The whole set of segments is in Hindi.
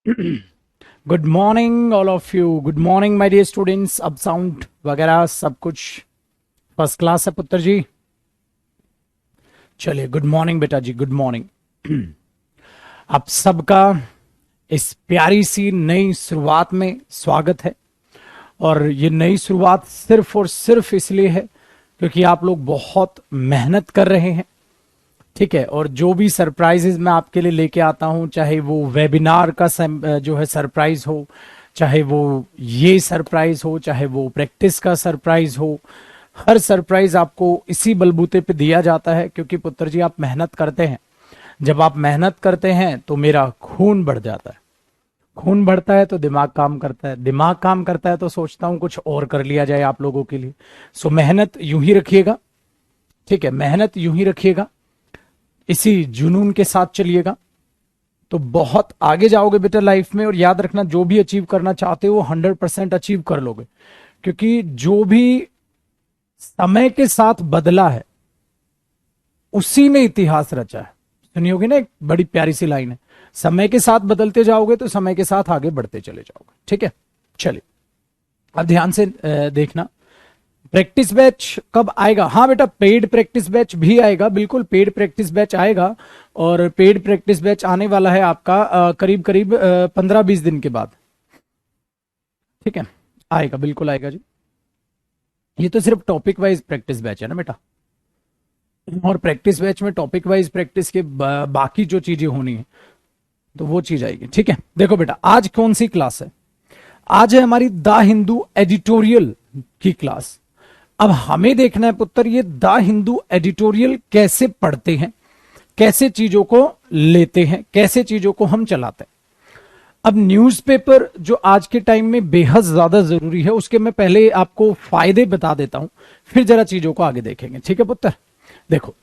Good morning all of you. Good morning my dear students. अब साउंड वगैरह सब कुछ फर्स्ट क्लास है पुत्र जी। चलिए, गुड मॉर्निंग बेटा जी, गुड मॉर्निंग। आप सबका इस प्यारी सी नई शुरुआत में स्वागत है। और ये नई शुरुआत सिर्फ और सिर्फ इसलिए है क्योंकि आप लोग बहुत मेहनत कर रहे हैं। ठीक है, और जो भी सरप्राइजेज मैं आपके लिए लेके आता हूं, चाहे वो वेबिनार का जो है सरप्राइज हो, चाहे वो ये सरप्राइज हो, चाहे वो प्रैक्टिस का सरप्राइज हो, हर सरप्राइज आपको इसी बलबूते पे दिया जाता है क्योंकि पुत्र जी आप मेहनत करते हैं। जब आप मेहनत करते हैं तो मेरा खून बढ़ जाता है। खून बढ़ता है तो दिमाग काम करता है, दिमाग काम करता है तो सोचता हूं कुछ और कर लिया जाए आप लोगों के लिए। सो मेहनत यूं ही रखिएगा। ठीक है, मेहनत यूं ही रखिएगा, इसी जुनून के साथ चलिएगा तो बहुत आगे जाओगे बेटा लाइफ में। और याद रखना, जो भी अचीव करना चाहते हो 100% अचीव कर लोगे क्योंकि जो भी समय के साथ बदला है उसी ने इतिहास रचा है। सुनी होगी ना, एक बड़ी प्यारी सी लाइन है, समय के साथ बदलते जाओगे तो समय के साथ आगे बढ़ते चले जाओगे। ठीक है, चलिए अब ध्यान से देखना। प्रैक्टिस बैच कब आएगा? हाँ बेटा, पेड प्रैक्टिस बैच भी आएगा, बिल्कुल पेड प्रैक्टिस बैच आएगा। और पेड प्रैक्टिस बैच आने वाला है आपका करीब करीब 15-20 दिन के बाद। ठीक है, आएगा, बिल्कुल आएगा जी। ये तो सिर्फ टॉपिक वाइज प्रैक्टिस बैच है ना बेटा, और प्रैक्टिस बैच में टॉपिक वाइज प्रैक्टिस के बाकी जो चीजें होनी है तो वो चीज आएगी। ठीक है, देखो बेटा आज कौन सी क्लास है? आज है हमारी द हिंदू एडिटोरियल की क्लास। अब हमें देखना है पुत्र, ये द हिंदू एडिटोरियल कैसे पढ़ते हैं, कैसे चीजों को लेते हैं, कैसे चीजों को हम चलाते हैं। अब न्यूज़पेपर जो आज के टाइम में बेहद ज्यादा जरूरी है, उसके मैं पहले आपको फायदे बता देता हूं, फिर जरा चीजों को आगे देखेंगे। ठीक है पुत्र, देखो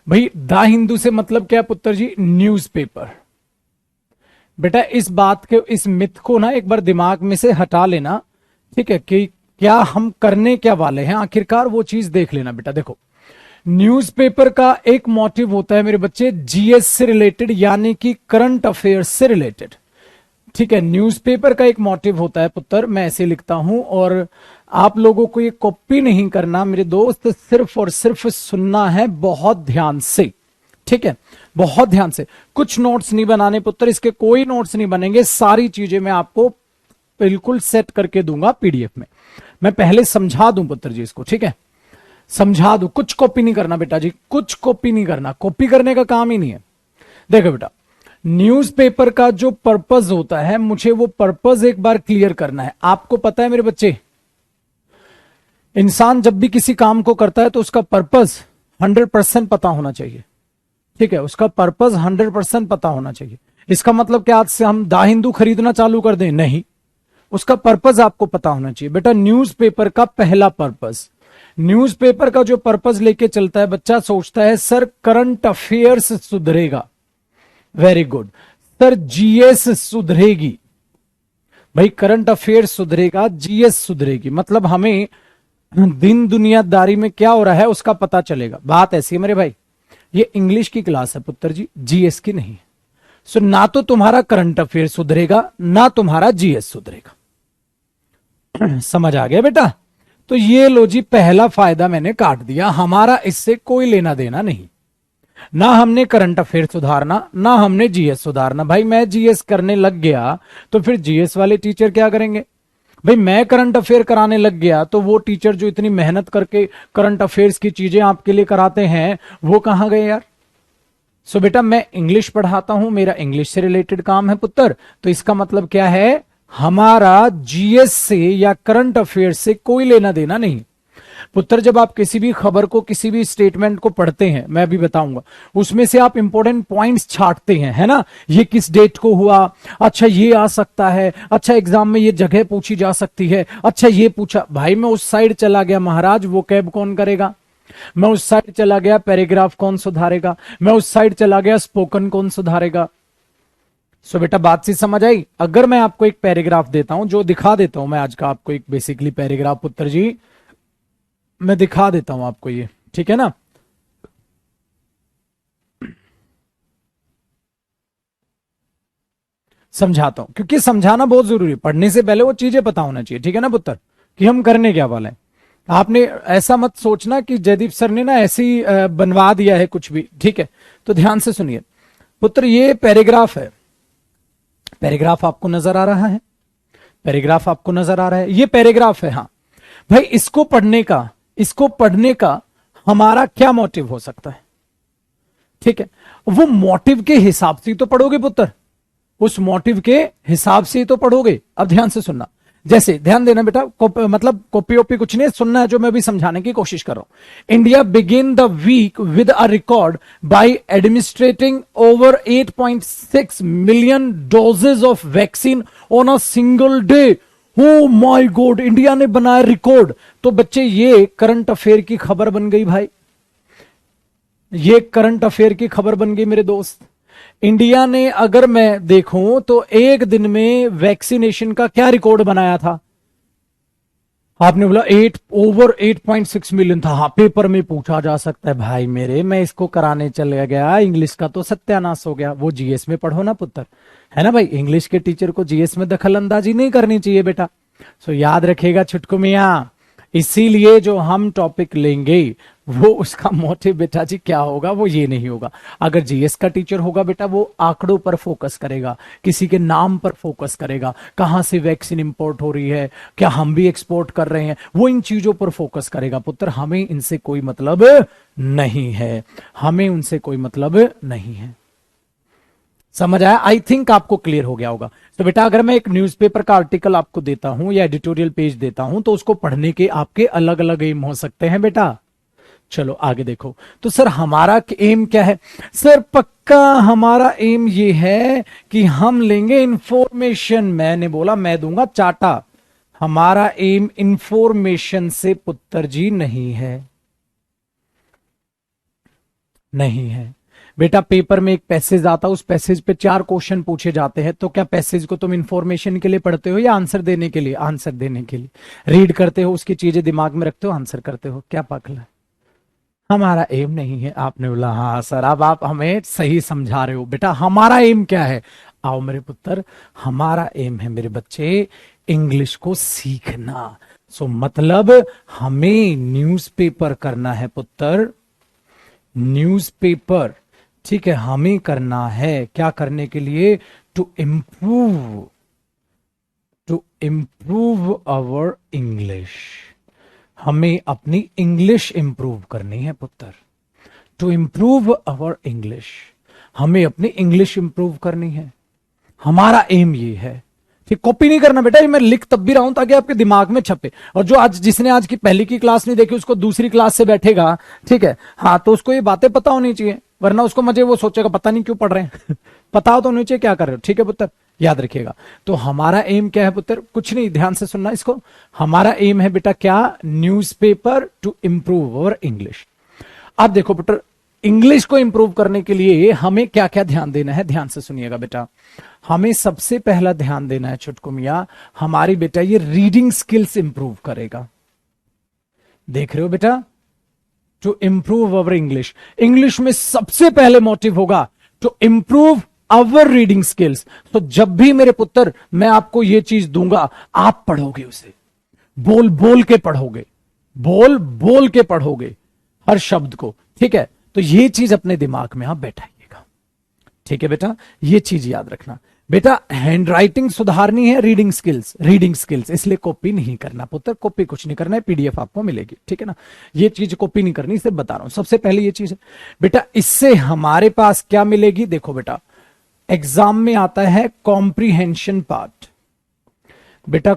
भाई, द हिंदू से मतलब क्या है पुत्र जी? न्यूज़पेपर। बेटा इस बात के, इस मिथ को ना एक बार दिमाग में से हटा लेना। ठीक है, कि क्या हम करने क्या वाले हैं आखिरकार, वो चीज देख लेना बेटा। देखो, न्यूज़पेपर का एक मोटिव होता है मेरे बच्चे जीएस से रिलेटेड, यानी कि करंट अफेयर्स से रिलेटेड। ठीक है, न्यूज़पेपर का एक मोटिव होता है पुत्र, मैं ऐसे लिखता हूं। और आप लोगों को ये कॉपी नहीं करना मेरे दोस्त, सिर्फ और सिर्फ सुनना है बहुत ध्यान से। ठीक है, बहुत ध्यान से। कुछ नोट्स नहीं बनाने पुत्र, इसके कोई नोट्स नहीं बनेंगे, सारी चीजें मैं आपको बिल्कुल सेट करके दूंगा पीडीएफ में। मैं पहले समझा दूं पुत्र जी इसको। ठीक है, समझा दूं, कुछ कॉपी नहीं करना बेटा जी, कुछ कॉपी नहीं करना, कॉपी करने का काम ही नहीं है। देखो बेटा, न्यूज़पेपर का जो पर्पज होता है, मुझे वो पर्पज एक बार क्लियर करना है। आपको पता है मेरे बच्चे, इंसान जब भी किसी काम को करता है तो उसका पर्पज 100% पता होना चाहिए। ठीक है, उसका पर्पज 100% पता होना चाहिए। इसका मतलब क्या आज से हम दा हिंदू खरीदना चालू कर दें? नहीं, उसका पर्पज आपको पता होना चाहिए बेटा। न्यूज़पेपर का पहला पर्पज, न्यूज़पेपर का जो पर्पज लेके चलता है, बच्चा सोचता है सर करंट अफेयर्स सुधरेगा, वेरी गुड। सर जीएस सुधरेगी, भाई करंट अफेयर्स सुधरेगा, जीएस सुधरेगी, मतलब हमें दिन दुनियादारी में क्या हो रहा है उसका पता चलेगा। बात ऐसी है मेरे भाई, ये इंग्लिश की क्लास है पुत्र जी, जीएस की नहीं। सो ना तो तुम्हारा करंट अफेयर सुधरेगा, ना तुम्हारा जीएस सुधरेगा। समझ आ गया बेटा? तो ये लो जी, पहला फायदा मैंने काट दिया, हमारा इससे कोई लेना देना नहीं। ना हमने करंट अफेयर सुधारना, ना हमने जीएस सुधारना। भाई मैं जीएस करने लग गया तो फिर जीएस वाले टीचर क्या करेंगे? भाई मैं करंट अफेयर कराने लग गया तो वो टीचर जो इतनी मेहनत करके करंट अफेयर्स की चीजें आपके लिए कराते हैं वो कहां गए यार? सो बेटा मैं इंग्लिश पढ़ाता हूं, मेरा इंग्लिश से रिलेटेड काम है पुत्र, तो इसका मतलब क्या है, हमारा जीएस से या करंट अफेयर से कोई लेना देना नहीं। पुत्र जब आप किसी भी खबर को, किसी भी स्टेटमेंट को पढ़ते हैं, मैं अभी बताऊंगा, उसमें से आप इंपॉर्टेंट पॉइंट्स छांटते हैं, है ना? ये किस डेट को हुआ, अच्छा ये आ सकता है, अच्छा एग्जाम में ये जगह पूछी जा सकती है, अच्छा ये पूछा। भाई मैं उस साइड चला गया महाराज, वो कैब कौन करेगा? मैं उस साइड चला गया, पैराग्राफ कौन सुधारेगा? मैं उस साइड चला गया, स्पोकन कौन सुधारेगा? सो बेटा बात सी समझ आई? अगर मैं आपको एक पैराग्राफ देता हूं, जो दिखा देता हूं मैं आज का आपको एक बेसिकली पैराग्राफ पुत्र जी, मैं दिखा देता हूं आपको ये, ठीक है ना? समझाता हूं, क्योंकि समझाना बहुत जरूरी है। पढ़ने से पहले वो चीजें पता होना चाहिए, ठीक है ना पुत्र, कि हम करने क्या वाले हैं। आपने ऐसा मत सोचना कि जयदीप सर ने ना ऐसे ही बनवा दिया है कुछ भी, ठीक है। तो ध्यान से सुनिए पुत्र, ये पैराग्राफ है, पैराग्राफ आपको नजर आ रहा है, पैराग्राफ आपको नजर आ रहा है, ये पैराग्राफ है। हाँ भाई, इसको पढ़ने का हमारा क्या मोटिव हो सकता है, ठीक है। वो मोटिव के हिसाब से ही तो पढ़ोगे पुत्र, उस मोटिव के हिसाब से ही तो पढ़ोगे। अब ध्यान से सुनना, जैसे ध्यान देना बेटा, मतलब कॉपी ओपी कुछ नहीं सुनना है, जो मैं भी समझाने की कोशिश कर रहा हूं। India begin the week with a record by administrating over 8.6 million doses of vaccine on a single day. Oh my god, India ने बनाया रिकॉर्ड। तो बच्चे ये करंट अफेयर की खबर बन गई भाई, ये करंट अफेयर की खबर बन गई मेरे दोस्त। इंडिया ने अगर मैं देखूं तो एक दिन में वैक्सीनेशन का क्या रिकॉर्ड बनाया था। आपने बोला 8 ओवर 8.6 मिलियन था। हाँ, पेपर में पूछा जा सकता है भाई मेरे, मैं इसको कराने चले गया, इंग्लिश का तो सत्यानाश हो गया। वो जीएस में पढ़ो ना पुत्र, है ना भाई, इंग्लिश के टीचर को जीएस में दखल अंदाजी नहीं करनी चाहिए बेटा। सो याद रखेगा छुटकू मियां, इसीलिए जो हम टॉपिक लेंगे वो उसका मोटिव बेटा जी क्या होगा, वो ये नहीं होगा। अगर जीएस का टीचर होगा बेटा, वो आंकड़ों पर फोकस करेगा, किसी के नाम पर फोकस करेगा, कहां से वैक्सीन इंपोर्ट हो रही है, क्या हम भी एक्सपोर्ट कर रहे हैं, वो इन चीजों पर फोकस करेगा पुत्र। हमें इनसे कोई मतलब नहीं है, हमें उनसे कोई मतलब नहीं है। समझ आया? आई थिंक आपको क्लियर हो गया होगा। तो बेटा अगर मैं एक न्यूज़पेपर का आर्टिकल आपको देता हूं या एडिटोरियल पेज देता हूं, तो उसको पढ़ने के आपके अलग अलग एम हो सकते हैं बेटा। चलो आगे देखो। तो सर हमारा एम क्या है? सर पक्का हमारा एम ये है कि हम लेंगे इंफॉर्मेशन। मैंने बोला मैं दूंगा चाटा। हमारा एम इंफॉर्मेशन से पुत्र जी नहीं है, नहीं है बेटा। पेपर में एक पैसेज आता है, उस पैसेज पे 4 क्वेश्चन पूछे जाते हैं। तो क्या पैसेज को तुम इंफॉर्मेशन के लिए पढ़ते हो या आंसर देने के लिए? आंसर देने के लिए। रीड करते हो, उसकी चीजें दिमाग में रखते हो, आंसर करते हो। क्या पागल है? हमारा एम नहीं है। आपने बोला हाँ सर, अब आप हमें सही समझा रहे हो बेटा। हमारा एम क्या है? आओ मेरे पुत्र, हमारा एम है मेरे बच्चे इंग्लिश को सीखना। सो मतलब हमें न्यूज़पेपर करना है पुत्र, न्यूज़पेपर, ठीक है, हमें करना है। क्या करने के लिए? To improve, to improve our English. हमें अपनी इंग्लिश इंप्रूव करनी है पुत्र। टू इम्प्रूव अवर इंग्लिश, हमें अपनी इंग्लिश इंप्रूव करनी है। हमारा एम ये है। ठीक, कॉपी नहीं करना बेटा, ये मैं लिख तब भी रहा हूं ताकि आपके दिमाग में छपे। और जो आज जिसने आज की पहली की क्लास नहीं देखी, उसको दूसरी क्लास से बैठेगा, ठीक है, हाँ, तो उसको ये बातें पता होनी चाहिए, वरना उसको मजे वो सोचेगा पता नहीं क्यों पढ़ रहे हैं। पता हो तो होनी चाहिए क्या कर रहे हो, ठीक है पुत्र, याद रखिएगा। तो हमारा एम क्या है पुत्र? कुछ नहीं, ध्यान से सुनना इसको। हमारा एम है बेटा क्या? Newspaper to improve our English. अब देखो पुत्र, इंग्लिश को इंप्रूव करने के लिए हमें क्या क्या ध्यान देना है, ध्यान से सुनिएगा बेटा। हमें सबसे पहला ध्यान देना है छुटकू मियां, हमारी बेटा ये रीडिंग स्किल्स इंप्रूव करेगा। देख रहे हो बेटा? To improve our English, English में सबसे पहले मोटिव होगा to improve our reading skills. तो जब भी मेरे पुत्र मैं आपको ये चीज दूंगा, आप पढ़ोगे उसे, बोल बोल के पढ़ोगे, बोल बोल के पढ़ोगे हर शब्द को, ठीक है। तो ये चीज अपने दिमाग में आप बैठाइएगा, ठीक है बेटा, ये चीज याद रखना। बेटा हैंड राइटिंग सुधारनी है, रीडिंग स्किल्स, रीडिंग स्किल्स, इसलिए कॉपी नहीं करना पुत्र, कॉपी कुछ नहीं करना है, पीडीएफ आपको मिलेगी, ठीक है ना। ये चीज कॉपी नहीं करनी, इसे बता रहा हूं सबसे पहले ये चीज है बेटा। इससे हमारे पास क्या मिलेगी? देखो बेटा, एग्जाम में आता है कॉम्प्रीहेंशन पार्ट। बेटा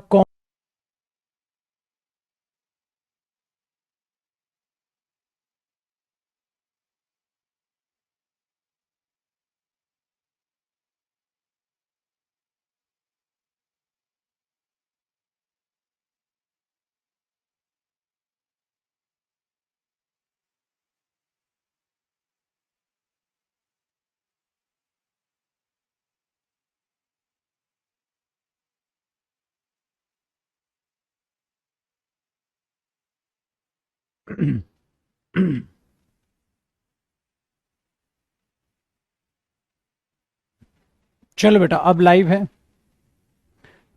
चलो बेटा अब लाइव है।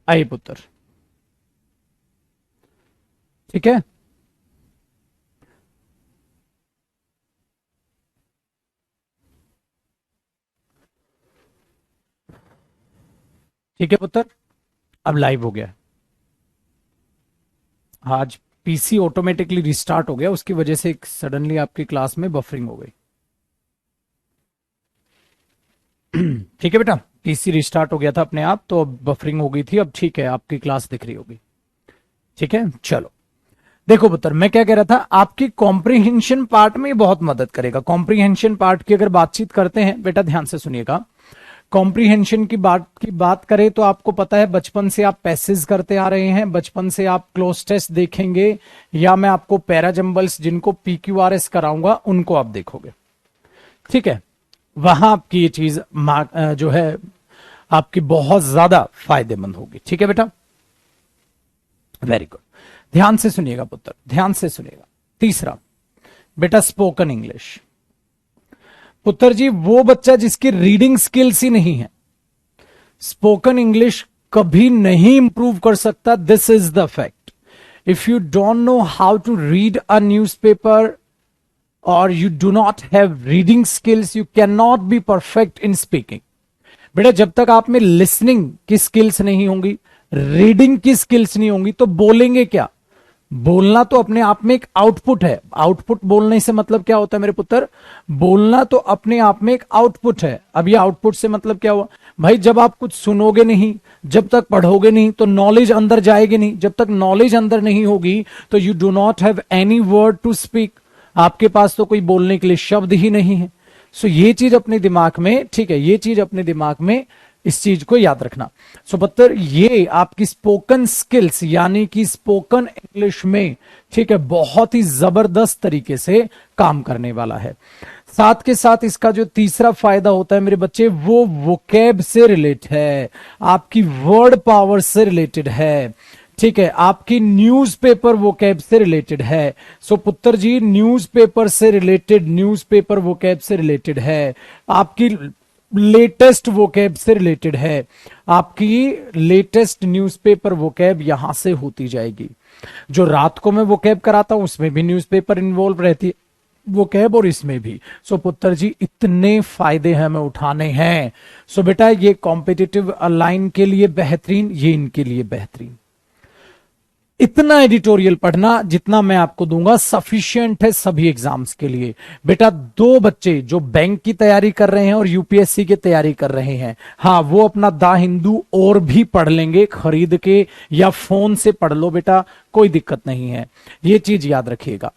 आइए पुत्र, ठीक है। ठीक है पुत्र, अब लाइव हो गया। आज पीसी ऑटोमेटिकली रिस्टार्ट हो गया, उसकी वजह से सडनली आपकी क्लास में बफरिंग हो गई। ठीक है बेटा, पीसी रिस्टार्ट हो गया था अपने आप, तो अब बफरिंग हो गई थी। अब ठीक है, आपकी क्लास दिख रही होगी। ठीक है, चलो देखो पुत्र, मैं क्या कह रहा था, आपकी कॉम्प्रिहेंशन पार्ट में ये बहुत मदद करेगा। कॉम्प्रिहेंशन पार्ट की अगर बातचीत करते हैं बेटा, ध्यान से सुनिएगा। कॉम्प्रिहेंशन की बात करें तो आपको पता है बचपन से आप पैसेज करते आ रहे हैं, बचपन से आप क्लोज टेस्ट देखेंगे, या मैं आपको पैराजंबल्स जिनको पीक्यूआरएस कराऊंगा उनको आप देखोगे। ठीक है, वहां आपकी ये चीज जो है आपकी बहुत ज्यादा फायदेमंद होगी। ठीक है बेटा, वेरी गुड। ध्यान से सुनिएगा पुत्र, ध्यान से सुनिएगा। तीसरा बेटा, स्पोकन इंग्लिश। पुत्र जी, वो बच्चा जिसकी रीडिंग स्किल्स ही नहीं है, स्पोकन इंग्लिश कभी नहीं इंप्रूव कर सकता। This is the fact. If you don't know how to read a newspaper और you do not have reading skills, you can not be perfect in speaking. बेटा जब तक आप में लिसनिंग की स्किल्स नहीं होंगी, रीडिंग की स्किल्स नहीं होंगी, तो बोलेंगे क्या? बोलना तो अपने आप में एक आउटपुट है। आउटपुट बोलने से मतलब क्या होता है मेरे पुत्र? बोलना तो अपने आप में एक आउटपुट है। अब ये आउटपुट से मतलब क्या हुआ भाई? जब आप कुछ सुनोगे नहीं, जब तक पढ़ोगे नहीं, तो नॉलेज अंदर जाएगी नहीं। जब तक नॉलेज अंदर नहीं होगी तो you do not have any word to speak. आपके पास तो कोई बोलने के लिए शब्द ही नहीं है। सो ये चीज अपने दिमाग में, ठीक है, ये चीज अपने दिमाग में, इस चीज को याद रखना। सो बत्तर ये आपकी स्पोकन स्किल्स यानी कि स्पोकन इंग्लिश में, ठीक है, बहुत ही जबरदस्त तरीके से काम करने वाला है। साथ के साथ इसका जो तीसरा फायदा होता है मेरे बच्चे, वो वोकैब से रिलेटेड है, आपकी वर्ड पावर से रिलेटेड है। ठीक है, आपकी न्यूज़पेपर वोकैब से रिलेटेड है। सो पुत्र जी, न्यूज़पेपर से रिलेटेड, न्यूज़पेपर वोकैब से रिलेटेड है, आपकी लेटेस्ट वोकैब से रिलेटेड है, आपकी लेटेस्ट न्यूज़पेपर वोकैब यहां से होती जाएगी। जो रात को मैं वोकैब कराता हूं उसमें भी न्यूज़पेपर इन्वॉल्व रहती है, वोकैब, और इसमें भी। सो पुत्र जी, इतने फायदे हमें उठाने हैं। सो बेटा ये कॉम्पिटिटिव लाइन के लिए बेहतरीन, ये इनके लिए बेहतरीन। इतना एडिटोरियल पढ़ना जितना मैं आपको दूंगा सफिशिएंट है सभी एग्जाम्स के लिए। बेटा दो बच्चे जो बैंक की तैयारी कर रहे हैं और यूपीएससी की तैयारी कर रहे हैं, हाँ, वो अपना दा हिंदू और भी पढ़ लेंगे, खरीद के या फोन से पढ़ लो बेटा, कोई दिक्कत नहीं है। ये चीज याद रखिएगा।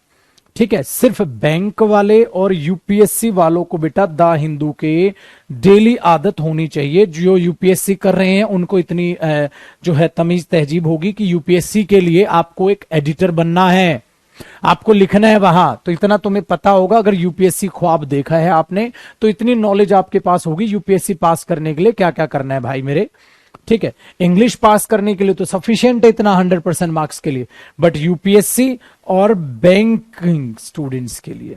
ठीक है, सिर्फ बैंक वाले और यूपीएससी वालों को बेटा दा हिंदू के डेली आदत होनी चाहिए। जो यूपीएससी कर रहे हैं उनको इतनी जो है तमीज तहजीब होगी कि यूपीएससी के लिए आपको एक एडिटर बनना है, आपको लिखना है वहां, तो इतना तुम्हें पता होगा। अगर यूपीएससी ख्वाब देखा है आपने तो इतनी नॉलेज आपके पास होगी यूपीएससी पास करने के लिए क्या क्या करना है भाई मेरे। ठीक है, इंग्लिश पास करने के लिए तो सफिशिएंट है इतना 100% मार्क्स के लिए, बट यूपीएससी और बैंकिंग स्टूडेंट्स के लिए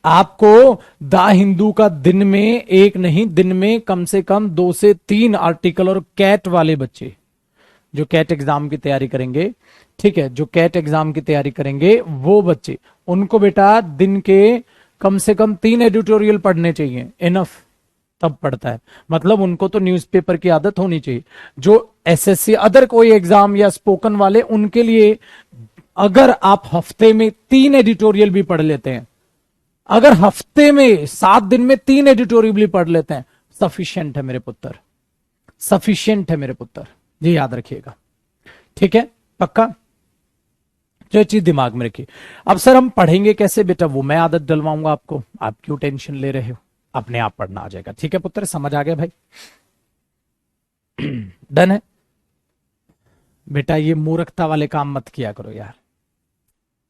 आपको दा हिंदू का दिन में, एक नहीं, दिन में कम से कम 2 से 3 आर्टिकल, और कैट वाले बच्चे जो कैट एग्जाम की तैयारी करेंगे, ठीक है, जो कैट एग्जाम की तैयारी करेंगे वो बच्चे, उनको बेटा दिन के कम से कम 3 एडिटोरियल पढ़ने चाहिए, इनफ तब पढ़ता है। मतलब उनको तो न्यूज़पेपर की आदत होनी चाहिए। जो एसएससी अदर कोई एग्जाम या स्पोकन वाले, उनके लिए अगर आप हफ्ते में 3 एडिटोरियल भी पढ़ लेते हैं, अगर हफ्ते में 7 दिन में 3 एडिटोरियल भी पढ़ लेते हैं, सफिशिएंट है मेरे पुत्र, सफिशिएंट है मेरे पुत्र, ये याद रखिएगा। ठीक है, पक्का, जो चीज दिमाग में रखिए। अब सर हम पढ़ेंगे कैसे? बेटा वो मैं आदत डलवाऊंगा आपको, आप क्यों टेंशन ले रहे हो, अपने आप पढ़ना आ जाएगा। ठीक है पुत्र, समझ आ गया भाई? डन है बेटा, ये मूर्खता वाले काम मत किया करो यार,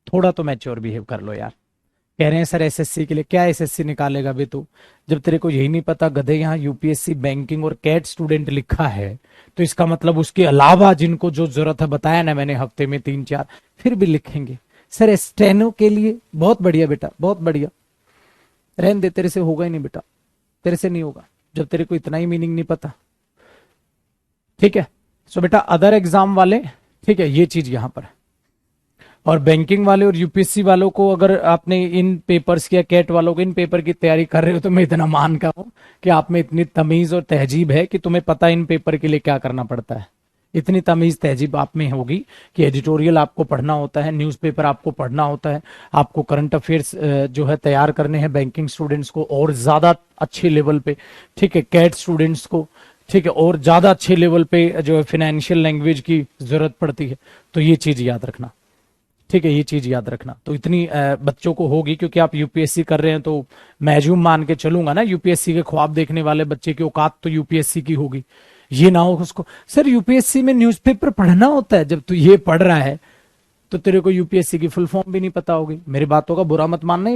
थोड़ा तो मैच्योर बिहेव कर लो यार। कह रहे हैं सर एसएससी के लिए, क्या एसएससी निकालेगा बे तू, जब तेरे को यही नहीं पता गधे, यहाँ यूपीएससी बैंकिंग और कैट स्टूडेंट लिखा है, तो इसका मतलब उसके अलावा जिनको जो जरूरत है बताया ना मैंने, हफ्ते में 3-4 फिर भी लिखेंगे। सर स्टेनो के लिए बहुत बढ़िया बेटा, बहुत बढ़िया, रहने दे, तेरे से होगा ही नहीं बेटा, तेरे से नहीं होगा जब तेरे को इतना ही मीनिंग नहीं पता। ठीक है। सो बेटा अदर एग्जाम वाले, ठीक है, ये चीज यहां पर है। और बैंकिंग वाले और यूपीएससी वालों को अगर आपने इन पेपर्स की या कैट वालों को इन पेपर की तैयारी कर रहे हो तो मैं इतना मान का हूं कि आप में इतनी तमीज और तहजीब है कि तुम्हें पता है इन पेपर के लिए क्या करना पड़ता है। इतनी तमीज तहजीब आप में होगी कि एडिटोरियल आपको पढ़ना होता है, न्यूज़पेपर आपको पढ़ना होता है, आपको करंट अफेयर्स जो है तैयार करने हैं बैंकिंग स्टूडेंट्स को और ज्यादा अच्छे लेवल पे। ठीक है, कैट स्टूडेंट्स को, ठीक है, और ज्यादा अच्छे लेवल पे जो है फाइनेंशियल लैंग्वेज की जरूरत पड़ती है। तो ये चीज याद रखना। ठीक है, ये चीज याद रखना। तो इतनी बच्चों को होगी क्योंकि आप यूपीएससी कर रहे हैं, तो मैजूम मान के चलूंगा ना यूपीएससी के ख्वाब देखने वाले बच्चे की औकात तो यूपीएससी की होगी। ये ना हो उसको सर यूपीएससी में न्यूज़पेपर पढ़ना होता है, जब तू ये पढ़ रहा है तो तेरे को यूपीएससी की फुल फॉर्म भी नहीं पता होगी। मेरी बातों का बुरा मत मानना।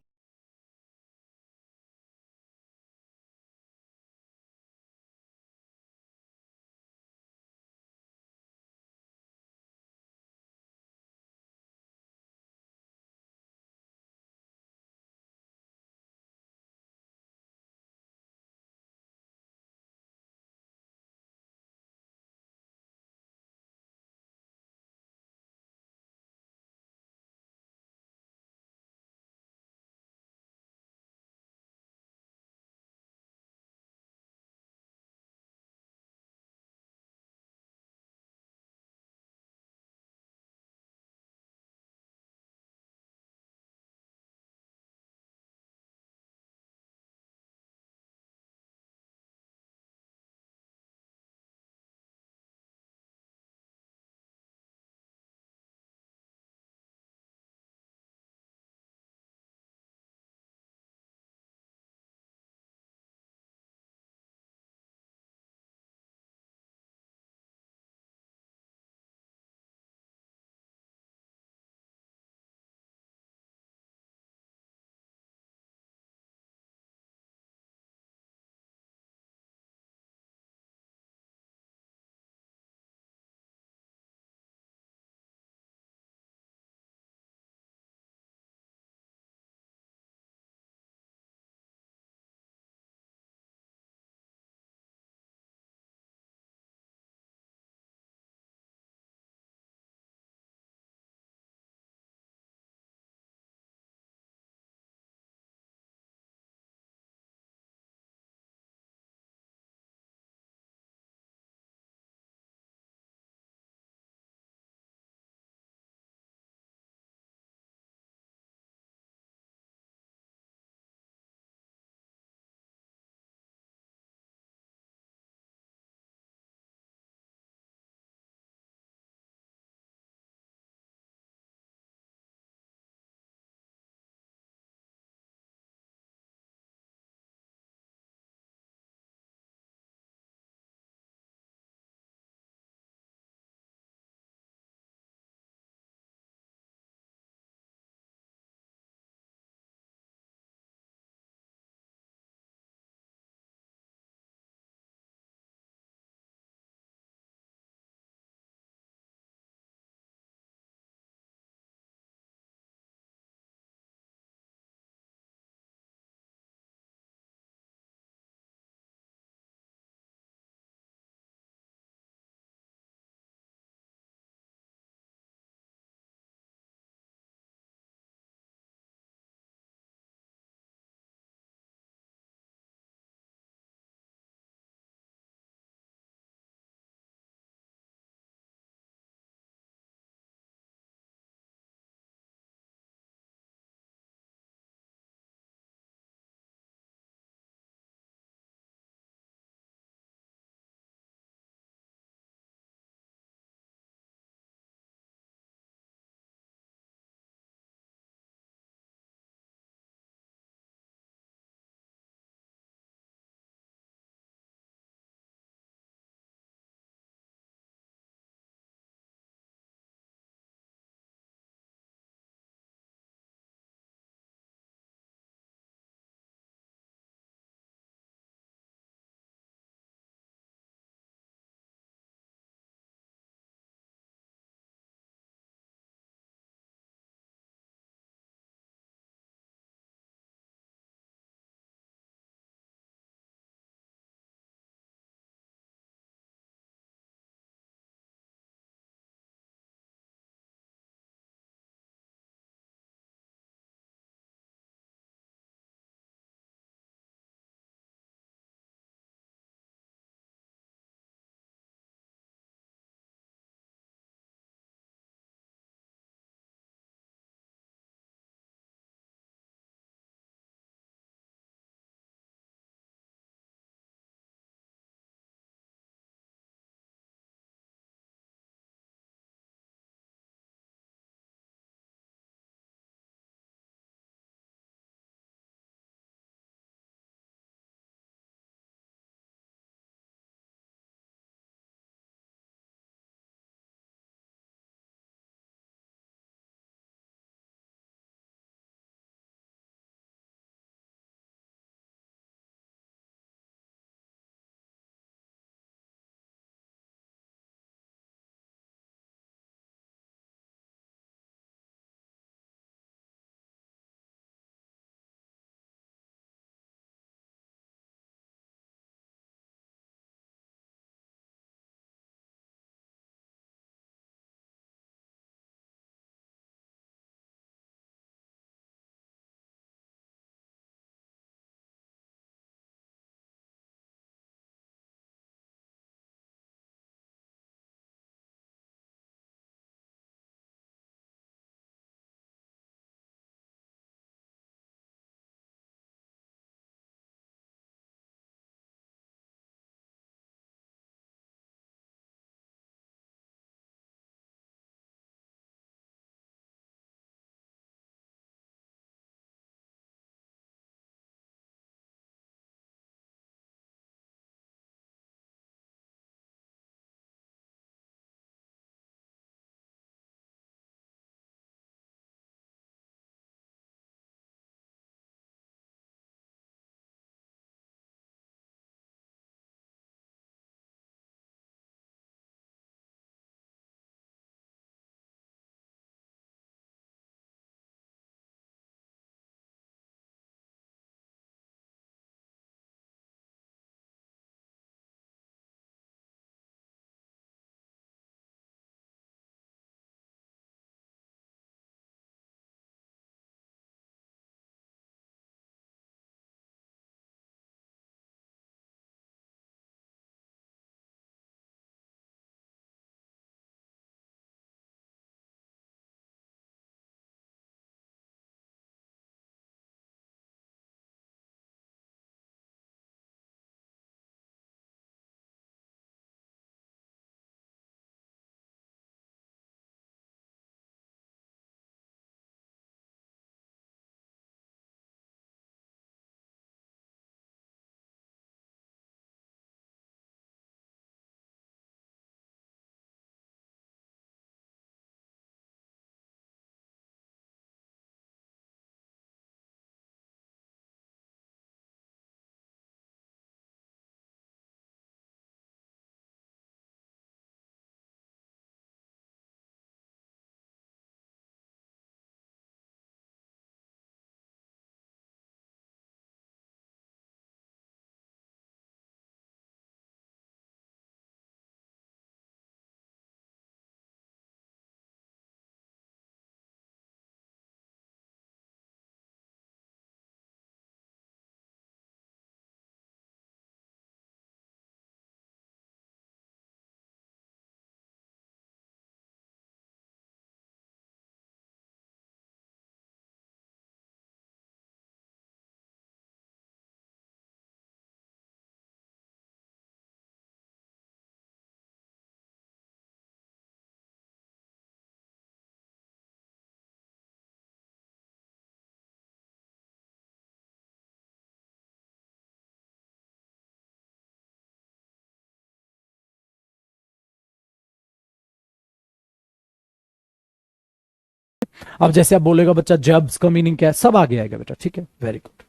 अब जैसे आप बोलेगा बच्चा जब्स का मीनिंग क्या है, सब आगे आएगा बेटा, ठीक है, वेरी गुड,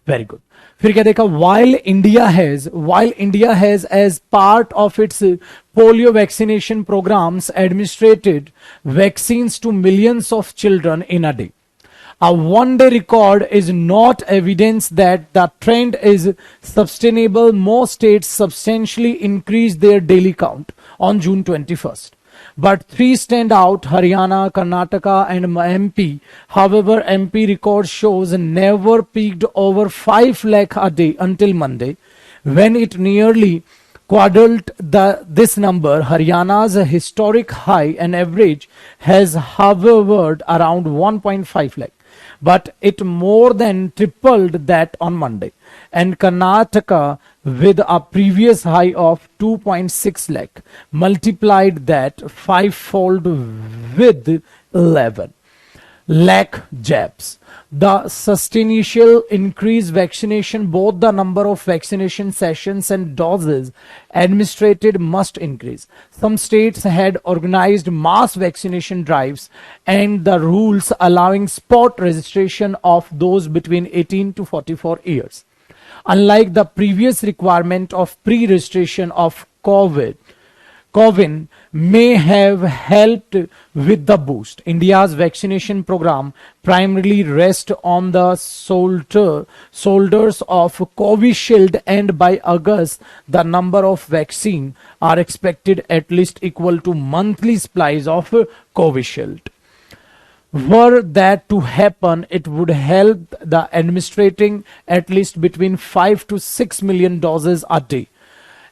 वेरी गुड। फिर क्या देखा, while India has as part of its polio vaccination programs administered vaccines to millions of children in a day. A one-day record is not evidence that the trend is sustainable. Most states substantially increased their daily count on June 21st. But three stand out: Haryana, Karnataka, and MP. However, MP record shows never peaked over 5 lakh a day until Monday, when it nearly quadrupled this number. Haryana's historic high and average has hovered around 1.5 lakh, but it more than tripled that on Monday. And Karnataka, with a previous high of 2.6 lakh, multiplied that fivefold with 11 lakh jabs. The substantial increase vaccination, both the number of vaccination sessions and doses administered must increase. Some states had organized mass vaccination drives and the rules allowing spot registration of those between 18 to 44 years. Unlike the previous requirement of pre-registration of COVID may have helped with the boost. India's vaccination program primarily rests on the shoulders of Covishield, and by August, the number of vaccine are expected at least equal to monthly supplies of Covishield. Were that to happen, it would help the administrating at least between 5 to 6 million doses a day,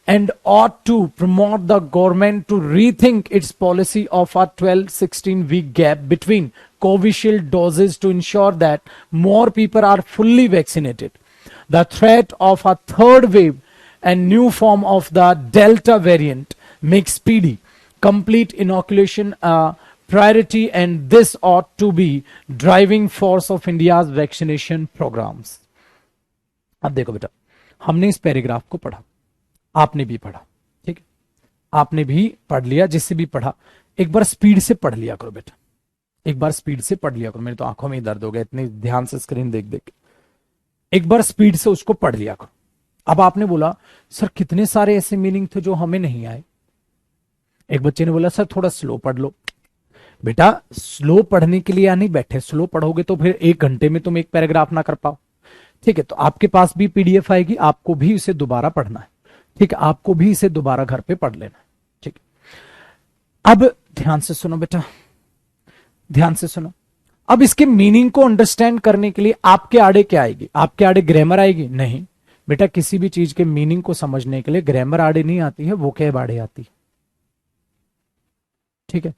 and ought to promote the government to rethink its policy of a 12-16 week gap between Covishield doses to ensure that more people are fully vaccinated. The threat of a third wave and new form of the Delta variant makes speedy, complete inoculation a priority, and this ought to be driving force of India's vaccination programs. अब देखो बेटा, हमने इस पैराग्राफ को पढ़ा, आपने भी पढ़ा, ठीक है, आपने भी पढ़ लिया, जिससे भी पढ़ा एक बार स्पीड से पढ़ लिया करो बेटा, एक बार स्पीड से पढ़ लिया करो। मेरे तो आंखों में ही दर्द हो गया इतने ध्यान से स्क्रीन देख देख, एक बार स्पीड से उसको पढ़ लिया करो। अब आपने बोला सर कितने सारे ऐसे मीनिंग थे जो हमें नहीं आए। एक बच्चे ने बोला सर थोड़ा स्लो पढ़ लो। बेटा स्लो पढ़ने के लिए या नहीं बैठे, स्लो पढ़ोगे तो फिर 1 घंटे में तुम एक पैराग्राफ ना कर पाओ, ठीक है। तो आपके पास भी पीडीएफ आएगी, आपको भी इसे दोबारा पढ़ना है, ठीक है, आपको भी इसे दोबारा घर पे पढ़ लेना है, ठीक है। अब ध्यान से सुनो बेटा, ध्यान से सुनो। अब इसके मीनिंग को अंडरस्टैंड करने के लिए आपके आड़े क्या आएगी? आपके आड़े ग्रामर आएगी? नहीं बेटा, किसी भी चीज के मीनिंग को समझने के लिए ग्रामर आड़े नहीं आती है, वोकैब आड़े आती है, ठीक है।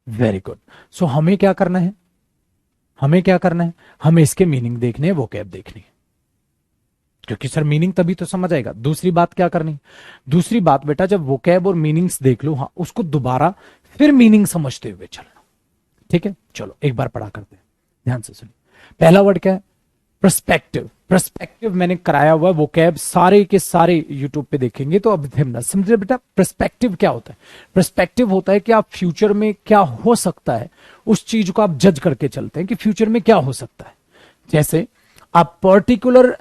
Very good. सो हमें क्या करना है, हमें क्या करना है, हमें इसके मीनिंग देखने हैं, वोकैब देखनी है, क्योंकि सर मीनिंग तभी तो समझ आएगा। दूसरी बात क्या करनी, दूसरी बात बेटा जब वोकैब और मीनिंग्स देख लो, हाँ उसको दोबारा फिर मीनिंग समझते हुए चलना, ठीक है। चलो एक बार पढ़ा करते हैं, ध्यान से सुनिए। पहला वर्ड क्या है? पर्सपेक्टिव। पर्सपेक्टिव मैंने कराया हुआ है, वोकैब सारे के सारे यूट्यूब पे देखेंगे तो अब समझे बेटा पर्सपेक्टिव क्या होता है। पर्सपेक्टिव होता है कि आप फ्यूचर में क्या हो सकता है उस चीज को आप जज करके चलते हैं कि फ्यूचर में क्या हो सकता है। जैसे आप पर्टिकुलर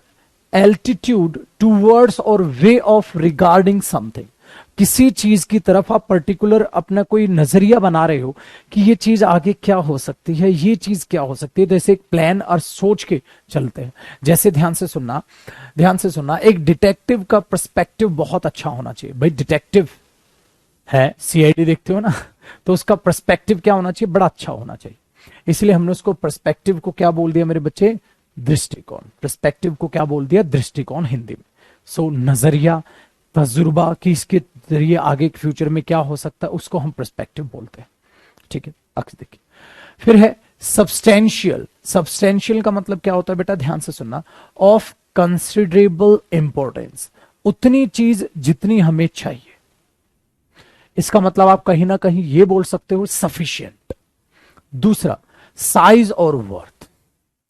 एल्टीट्यूड टूवर्ड्स और वे ऑफ रिगार्डिंग समथिंग, किसी चीज की तरफ आप पर्टिकुलर अपना कोई नजरिया बना रहे हो कि ये चीज आगे क्या हो सकती है, ये चीज क्या हो सकती है, जैसे एक प्लान और सोच के चलते हैं। जैसे ध्यान से सुनना, ध्यान से सुनना, एक डिटेक्टिव का पर्सपेक्टिव बहुत अच्छा होना चाहिए। भाई डिटेक्टिव है, सीआईडी देखते हो ना, तो उसका पर्सपेक्टिव क्या होना चाहिए? बड़ा अच्छा होना चाहिए। इसलिए हमने उसको पर्सपेक्टिव को क्या बोल दिया मेरे बच्चे? दृष्टिकोण। पर्सपेक्टिव को क्या बोल दिया? दृष्टिकोण हिंदी में। सो नजरिया, तजुर्बा कि इसके जरिए आगे फ्यूचर में क्या हो सकता है, उसको हम पर्सपेक्टिव बोलते हैं, ठीक है। अक्स देखिए, फिर है सब्सटेंशियल। सब्सटेंशियल का मतलब क्या होता है बेटा? ध्यान से सुनना, ऑफ कंसिडरेबल इंपॉर्टेंस, उतनी चीज जितनी हमें चाहिए। इसका मतलब आप कहीं ना कहीं ये बोल सकते हो सफिशिएंट। दूसरा साइज और वर्थ,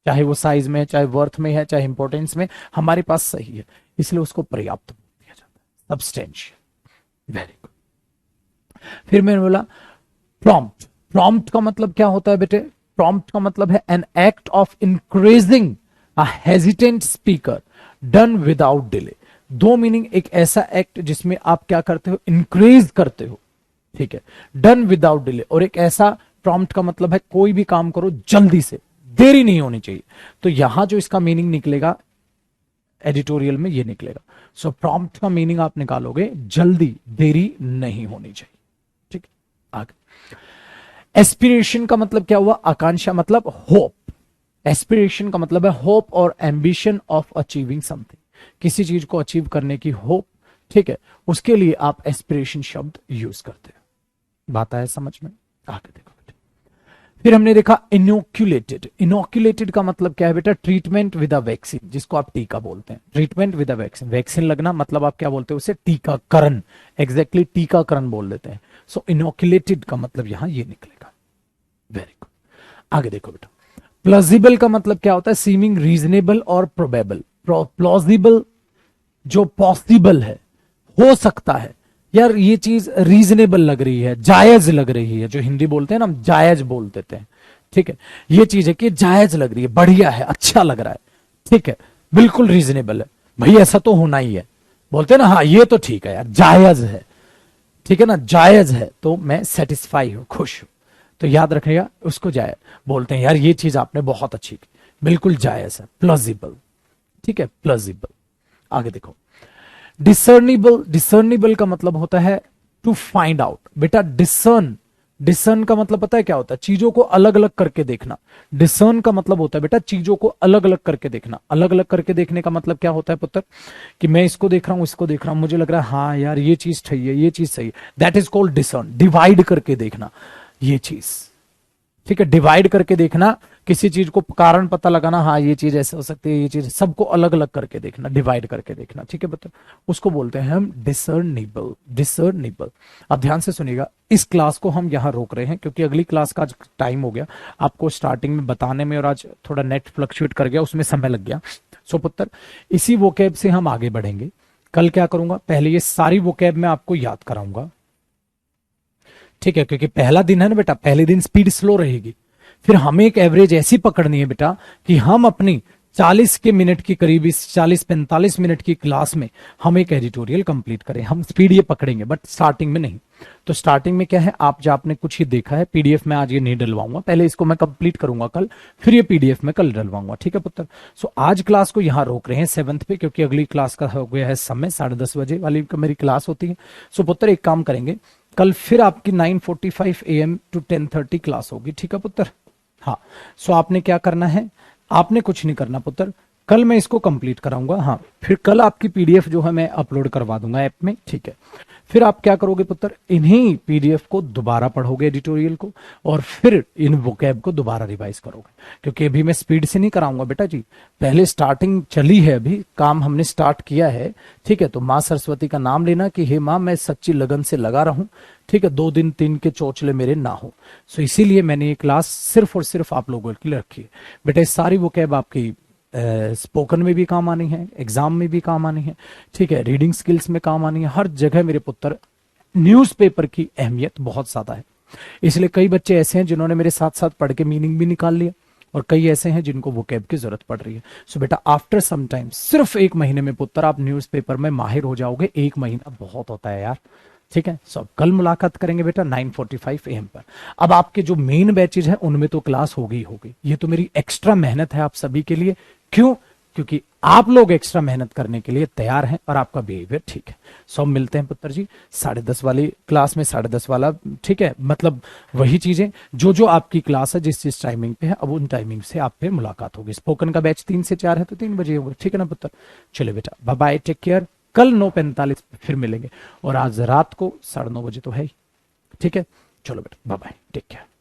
चाहे वो साइज में है, चाहे वर्थ में है, चाहे इंपॉर्टेंस में, हमारे पास सही है, इसलिए उसको पर्याप्त बोल दिया जाता है, सब्सटेंशियल। Very good. फिर मैंने बोला प्रॉम्प्ट। प्रॉम्प्ट का मतलब क्या होता है बेटे? प्रॉम्प्ट का मतलब है an act of increasing a hesitant speaker done without delay. दो मीनिंग, एक ऐसा एक्ट जिसमें आप क्या करते हो, इंक्रीज करते हो, ठीक है, डन विदाउट डिले, और एक ऐसा, प्रॉम्प्ट का मतलब है कोई भी काम करो जल्दी से, देरी नहीं होनी चाहिए। तो यहां जो इसका मीनिंग निकलेगा एडिटोरियल में ये निकलेगा। सो प्रॉम्प्ट का मीनिंग आप निकालोगे जल्दी, देरी नहीं होनी चाहिए, ठीक है। आगे एस्पिरेशन का मतलब क्या हुआ? आकांक्षा, मतलब होप। एस्पिरेशन का मतलब है होप और एम्बिशन ऑफ अचीविंग समथिंग, किसी चीज को अचीव करने की होप, ठीक है, उसके लिए आप एस्पिरेशन शब्द यूज करते हैं। बात आया समझ में? आगे देखो बेटा, फिर हमने देखा इनोक्यूलेटेड। इनोक्यूलेटेड का मतलब क्या है बेटा? ट्रीटमेंट विद अ वैक्सीन, जिसको आप टीका बोलते हैं। Treatment with a vaccine, vaccine लगना मतलब आप क्या बोलते हो उसे? टीकाकरण। एग्जैक्टली टीकाकरण बोल देते हैं। सो इनोक्यूलेटेड का मतलब यहां ये निकलेगा। Very good. आगे देखो बेटा, प्लॉजिबल का मतलब क्या होता है? सीमिंग रीजनेबल और प्रोबेबल। प्लॉजिबल जो पॉसिबल है, हो सकता है, यार ये चीज रीजनेबल लग रही है, जायज लग रही है, जो हिंदी बोलते हैं ना हम जायज बोल देते हैं, ठीक है, ये चीज है कि जायज लग रही है, बढ़िया है, अच्छा लग रहा है, ठीक है, बिल्कुल रीजनेबल है, भाई ऐसा तो होना ही है, बोलते हैं ना, हाँ ये तो ठीक है यार, जायज है, ठीक है ना, जायज है, तो मैं सेटिस्फाई हूं, खुश हूं, तो याद रखिएगा उसको जायज बोलते हैं। यार ये चीज आपने बहुत अच्छी की, बिल्कुल जायज है, प्लॉजिबल, ठीक है, प्लॉजिबल। आगे देखो, डिसर्निबल। डिसर्निबल का मतलब होता है टू फाइंड आउट। बेटा डिसर्न, डिसर्न का मतलब पता है क्या होता है? चीजों को अलग अलग करके देखना। डिसर्न का मतलब होता है बेटा चीजों को अलग अलग करके देखना। अलग अलग करके देखने का मतलब क्या होता है पुत्र? कि मैं इसको देख रहा हूं, इसको देख रहा हूं, मुझे लग रहा है हाँ यार ये चीज सही है, ये चीज सही है, that is called discern. Divide करके देखना ये चीज, ठीक है, डिवाइड करके देखना, किसी चीज को कारण पता लगाना, हाँ ये चीज ऐसे हो सकती है, ये चीज, सबको अलग अलग करके देखना, डिवाइड करके देखना, ठीक है बच्चों, उसको बोलते हैं हम डिसर्निबल। डिसर्निबल। अब ध्यान से सुनिएगा, इस क्लास को हम यहां रोक रहे हैं क्योंकि अगली क्लास का आज टाइम हो गया आपको स्टार्टिंग में बताने में, और आज थोड़ा नेट फ्लक्चुएट कर गया, उसमें समय लग गया। सो पुत्र इसी वोकैब से हम आगे बढ़ेंगे। कल क्या करूंगा, पहले ये सारी वोकैब मैं आपको याद कराऊंगा, ठीक है, क्योंकि पहला दिन है ना बेटा, पहले दिन स्पीड स्लो रहेगी, फिर हमें एक एवरेज ऐसी पकड़नी है बेटा कि हम अपनी 40 के मिनट की करीब, इस 40-45 मिनट की क्लास में हम एक एडिटोरियल कंप्लीट करें। हम स्पीड ये पकड़ेंगे बट स्टार्टिंग में नहीं। तो स्टार्टिंग में क्या है, आप जो आपने कुछ ही देखा है, पीडीएफ में आज ये नहीं डलवाऊंगा, पहले इसको मैं कंप्लीट करूंगा कल, फिर ये पीडीएफ में कल डलवाऊंगा, ठीक है पुत्र। सो आज क्लास को यहां रोक रहे हैं 7th पे, क्योंकि अगली क्लास का हो गया है समय, 10:30 बजे वाली मेरी क्लास होती है। सो पुत्र एक काम करेंगे, कल फिर आपकी 9:45 AM to 10:30 क्लास होगी, ठीक है पुत्र। हाँ, सो आपने क्या करना है, आपने कुछ नहीं करना पुत्र, कल मैं इसको कंप्लीट कराऊंगा। हाँ, फिर कल आपकी पीडीएफ जो है मैं अपलोड करवा दूंगा ऐप में, ठीक है। फिर आप क्या करोगे पुत्र, इन्हीं पीडीएफ को दोबारा पढ़ोगे एडिटोरियल को, और फिर इन वोकैब को दोबारा रिवाइज करोगे, क्योंकि अभी मैं स्पीड से नहीं कराऊंगा बेटा जी, पहले स्टार्टिंग चली है, अभी काम हमने स्टार्ट किया है, ठीक है। तो माँ सरस्वती का नाम लेना कि हे माँ मैं सच्ची लगन से लगा रहूं, ठीक है, 2 दिन 3 के चौचले मेरे ना हो। सो इसीलिए मैंने ये क्लास सिर्फ और सिर्फ आप लोगों के लिए रखी है बेटा। सारी वोकैब आपकी स्पोकन में भी काम आनी है, एग्जाम में भी काम आनी है, ठीक है, रीडिंग स्किल्स में काम आनी है, हर जगह मेरे पुत्र। न्यूज़पेपर की अहमियत बहुत ज्यादा है, इसलिए कई बच्चे ऐसे हैं जिन्होंने मेरे साथ साथ पढ़ के मीनिंग भी निकाल लिया, और कई ऐसे हैं जिनको वोकैब की जरूरत पड़ रही है। सो बेटा आफ्टर सम टाइम, सिर्फ 1 महीने में पुत्र आप न्यूज़पेपर में माहिर हो जाओगे। 1 महीना बहुत होता है यार, ठीक है। सब कल मुलाकात करेंगे बेटा 9:45 AM पर। अब आपके जो मेन बैचेज है उनमें तो क्लास होगी ही होगी, ये तो मेरी एक्स्ट्रा मेहनत है आप सभी के लिए। क्यों? क्योंकि आप लोग एक्स्ट्रा मेहनत करने के लिए तैयार हैं और आपका बिहेवियर ठीक है। सब मिलते हैं पुत्र जी 10:30 वाली क्लास में, 10:30 वाला, ठीक है, मतलब वही चीजें जो जो आपकी क्लास है जिस जिस टाइमिंग पे है, अब उन टाइमिंग से आप पे मुलाकात होगी। स्पोकन का बैच 3 से 4 है तो 3 बजे होगा, ठीक है ना पुत्र। चले बेटा, बाय बाय, टेक केयर। कल 9:45 फिर मिलेंगे, और आज रात को 9:30 बजे तो है ही, ठीक है। चलो बेटा, बाय बाय, टेक केयर।